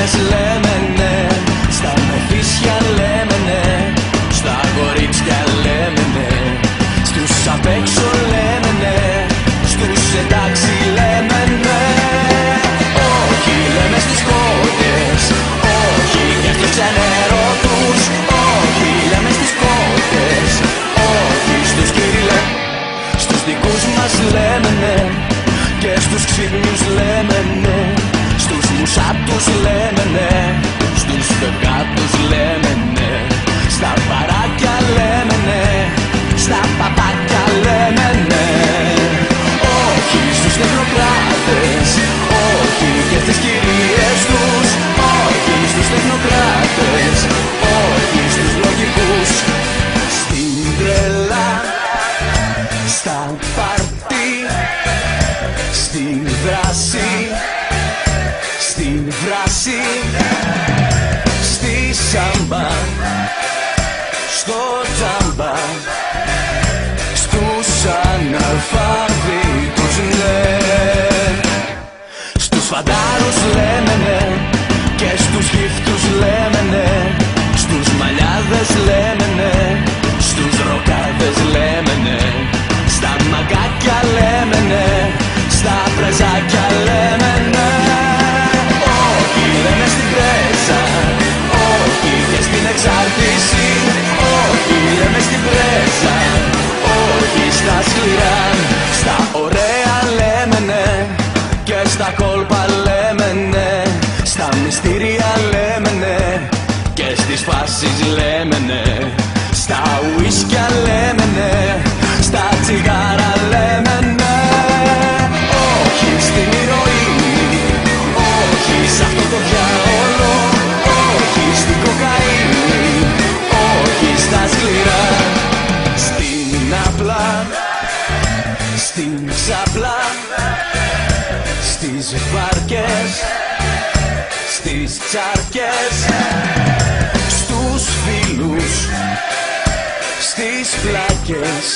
μαλλιάδες λέμε ναι, στα μεθύσια λέμε ναι, στα κορίτσια λέμε ναι, στους απ' έξω λέμε ναι, στους εντάξει λέμε ναι. Όχι λέμε στις κότες, όχι κι αυτούς ξενερωτούς. Όχι λέμε στις κότες, όχι στους κύριλε. Στους δικούς μας λέμε ναι, και στους ξύπνιους λέμε ναι, στους μουσάτους λέμε ναι, στους φευγάτους λέμε ναι, στα παράκια λέμε ναι, στα παπάκια λέμε ναι. Όχι στους τεχνοκράτες, όχι και στις κυρίες τους. Όχι στους τεχνοκράτες, όχι στους λογικούς. Στην τρέλα, στα πάρτι, στην δράση, στην βράση, στη σάμπα, στο τζάμπα, στους αναλφαβήτους ναι, στους φαντάρους λέμε ναι, και στους γύφτους λέμε ναι, στους μαλλιάδες λέμε ναι, στους ροκάδες λέμε ναι, στα μαγκάκια λέμε ναι, στα πρεζάκια λέμε ναι. Όχι λέμε στην πρέζα, όχι και στην εξάρτηση. Όχι λέμε στην πρέζα, όχι στα σκληρά. Στα ωραία λέμε ναι, και στα κόλπα λέμε ναι, στα μυστήρια λέμε ναι, και στις φάσεις λέμε ναι, στα ουίσκια λέμε ναι, στα τσιγάρα λέμε ναι. Όχι στην ηρωίνη, όχι σ' αυτό το διάολο, όχι στην κοκαίνη, όχι στα σκληρά. Στην απλά, στην ξαπλά, στις βάρκες, στις τσάρκες, στους φίλους, στις πλάκες,